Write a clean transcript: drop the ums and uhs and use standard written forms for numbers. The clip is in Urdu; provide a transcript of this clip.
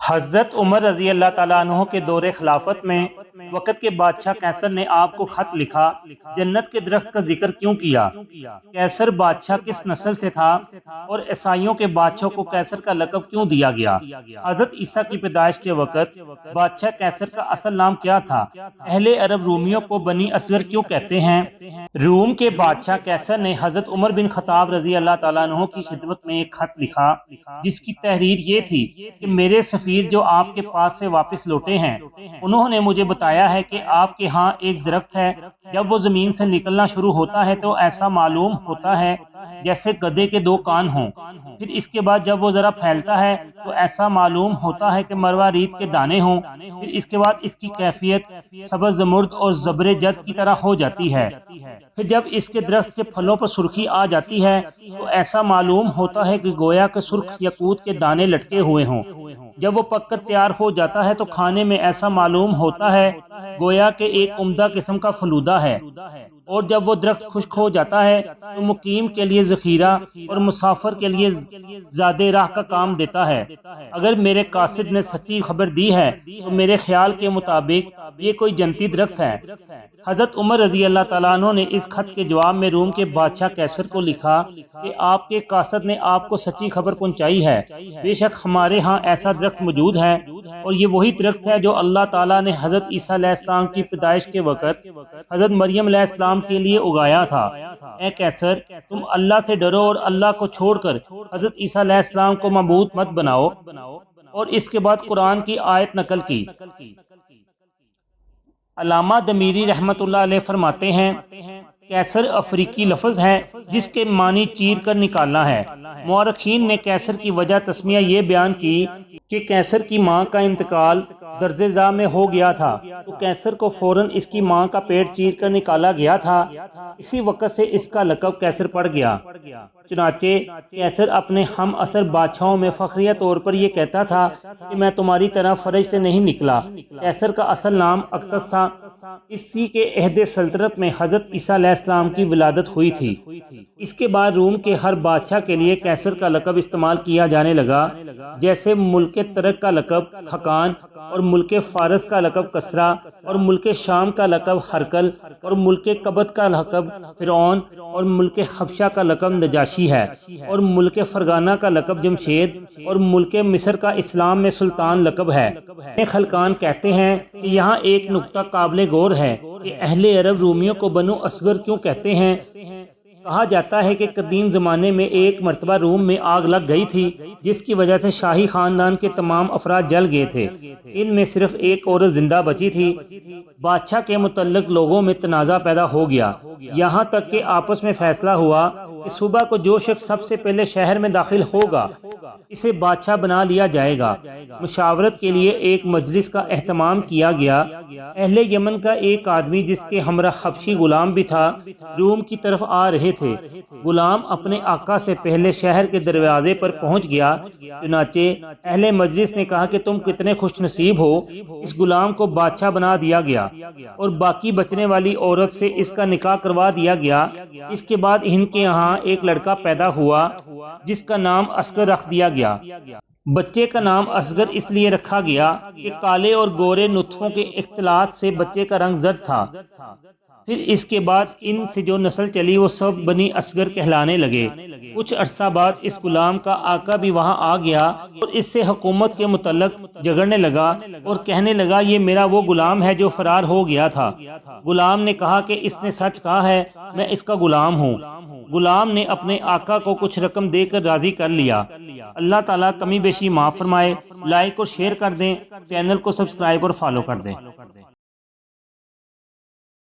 حضرت عمر رضی اللہ تعالیٰ عنہ کے دور خلافت میں وقت کے بادشاہ قیصر نے آپ کو خط لکھا، جنت کے درخت کا ذکر کیوں کیا؟ قیصر بادشاہ کس نسل سے تھا اور عیسائیوں کے بادشاہ کو قیصر کا لقب کیوں دیا گیا؟ حضرت عیسیٰ کی پیدائش کے وقت بادشاہ قیصر کا اصل نام کیا تھا؟ اہل عرب رومیوں کو بنی اصغر کیوں کہتے ہیں؟ روم کے بادشاہ قیصر نے حضرت عمر بن خطاب رضی اللہ تعالیٰ عنہ کی خدمت میں ایک خط لکھا جس کی تحریر یہ تھی کہ میرے سفیر جو آپ کے پاس سے واپس لوٹے ہیں انہوں نے مجھے بتایا ہے کہ آپ کے ہاں ایک درخت ہے، جب وہ زمین سے نکلنا شروع ہوتا ہے تو ایسا معلوم ہوتا ہے جیسے گدھے کے دو کان ہوں، پھر اس کے بعد جب وہ ذرا پھیلتا ہے تو ایسا معلوم ہوتا ہے کہ مروارید کے دانے ہوں، پھر اس کے بعد اس کی کیفیت سبز زمرد اور زبر جد کی طرح ہو جاتی ہے، پھر جب اس کے درخت کے پھلوں پر سرخی آ جاتی ہے تو ایسا معلوم ہوتا ہے کہ گویا کہ سرخ یاقوت کے دانے لٹکے ہوئے ہوں، جب وہ پک کر تیار ہو جاتا ہے تو کھانے میں ایسا معلوم ہوتا ہے گویا کہ ایک عمدہ قسم کا فلودہ ہے، اور جب وہ درخت خشک ہو جاتا ہے تو مقیم کے لیے ذخیرہ اور مسافر کے لیے زادے راہ کا کام دیتا ہے۔ اگر میرے قاصد نے سچی خبر دی ہے تو میرے خیال کے مطابق یہ کوئی جنتی درخت ہے۔ حضرت عمر رضی اللہ تعالیٰ عنہ نے اس خط کے جواب میں روم کے بادشاہ قیصر کو لکھا کہ آپ کے قاصد نے آپ کو سچی خبر پہنچائی ہے، بے شک ہمارے ہاں ایسا درخت موجود ہے اور یہ وہی درخت ہے جو اللہ تعالیٰ نے حضرت عیسیٰ علیہ السلام کی پیدائش کے وقت حضرت مریم علیہ السلام کے لیے اگایا تھا۔ اے قیصر، تم اللہ سے ڈرو اور اللہ کو چھوڑ کر حضرت عیسیٰ علیہ السلام کو معبود مت بناؤ۔ اور اس کے بعد قرآن کی آیت نقل کی۔ علامہ دمیری رحمت اللہ علیہ فرماتے ہیں قیصر افریقی لفظ ہے جس کے معنی چیر کر نکالنا ہے۔ مورخین نے قیصر کی وجہ تسمیہ یہ بیان کی کہ قیصر کی ماں کا انتقال درج ذیل میں ہو گیا تھا تو قیصر کو فوراً اس کی ماں کا پیٹ چیر کر نکالا گیا تھا، اسی وقت سے اس کا لقب قیصر پڑ گیا۔ چنانچہ قیصر اپنے ہم عصر بادشاہوں میں فخریہ طور پر یہ کہتا تھا کہ میں تمہاری طرح فرج سے نہیں نکلا۔ قیصر کا اصل نام اکتس تھا۔ اسی کے عہد سلطنت میں حضرت عیسیٰ علیہ السلام کی ولادت ہوئی تھی۔ اس کے بعد روم کے ہر بادشاہ کے لیے قیصر کا لقب استعمال کیا جانے لگا، جیسے ملک ترک کا لقب خقان اور ملک فارس کا لقب کسرا اور ملک شام کا لقب ہرقل اور ملک قبط کا لقب فرعون اور ملک حبشہ کا لقب نجاشی ہے اور ملک فرغانہ کا لقب جمشید اور ملک مصر کا اسلام میں سلطان لقب ہے۔ خلقان کہتے ہیں کہ یہاں ایک نقطہ قابل غور ہے کہ اہل عرب رومیوں کو بنو اصغر کیوں کہتے ہیں۔ کہا جاتا ہے کہ قدیم زمانے میں ایک مرتبہ روم میں آگ لگ گئی تھی جس کی وجہ سے شاہی خاندان کے تمام افراد جل گئے تھے، ان میں صرف ایک عورت زندہ بچی تھی۔ بادشاہ کے متعلق لوگوں میں تنازع پیدا ہو گیا، یہاں تک کہ آپس میں فیصلہ ہوا کہ صبح کو جو شخص سب سے پہلے شہر میں داخل ہوگا اسے بادشاہ بنا لیا جائے گا۔ مشاورت کے لیے ایک مجلس کا اہتمام کیا گیا۔ اہل یمن کا ایک آدمی جس کے ہمراہ حبشی غلام بھی تھا روم کی طرف آ رہے تھے۔ غلام اپنے آقا سے پہلے شہر کے دروازے پر پہنچ گیا، چنانچہ اہل مجلس نے کہا کہ تم کتنے خوش نصیب ہو، اس غلام کو بادشاہ بنا دیا گیا اور باقی بچنے والی عورت سے اس کا نکاح کروا دیا گیا۔ اس کے بعد ان کے یہاں ایک لڑکا پیدا ہوا جس کا نام اصغر رکھ دیا گیا۔ بچے کا نام اصغر اس لیے رکھا گیا کہ کالے اور گورے نطفوں کے اختلاط سے بچے کا رنگ زرد تھا۔ پھر اس کے بعد ان سے جو نسل چلی وہ سب بنی اصغر کہلانے لگے۔ کچھ عرصہ بعد اس غلام کا آقا بھی وہاں آ گیا اور اس سے حکومت کے متعلق جھگڑنے لگا اور کہنے لگا یہ میرا وہ غلام ہے جو فرار ہو گیا تھا۔ غلام نے کہا کہ اس نے سچ کہا ہے، میں اس کا غلام ہوں۔ غلام نے اپنے آقا کو کچھ رقم دے کر راضی کر لیا۔ اللہ تعالیٰ کمی بیشی معاف فرمائے۔ لائک اور شیئر کر دیں، چینل کو سبسکرائب اور فالو کر دیں۔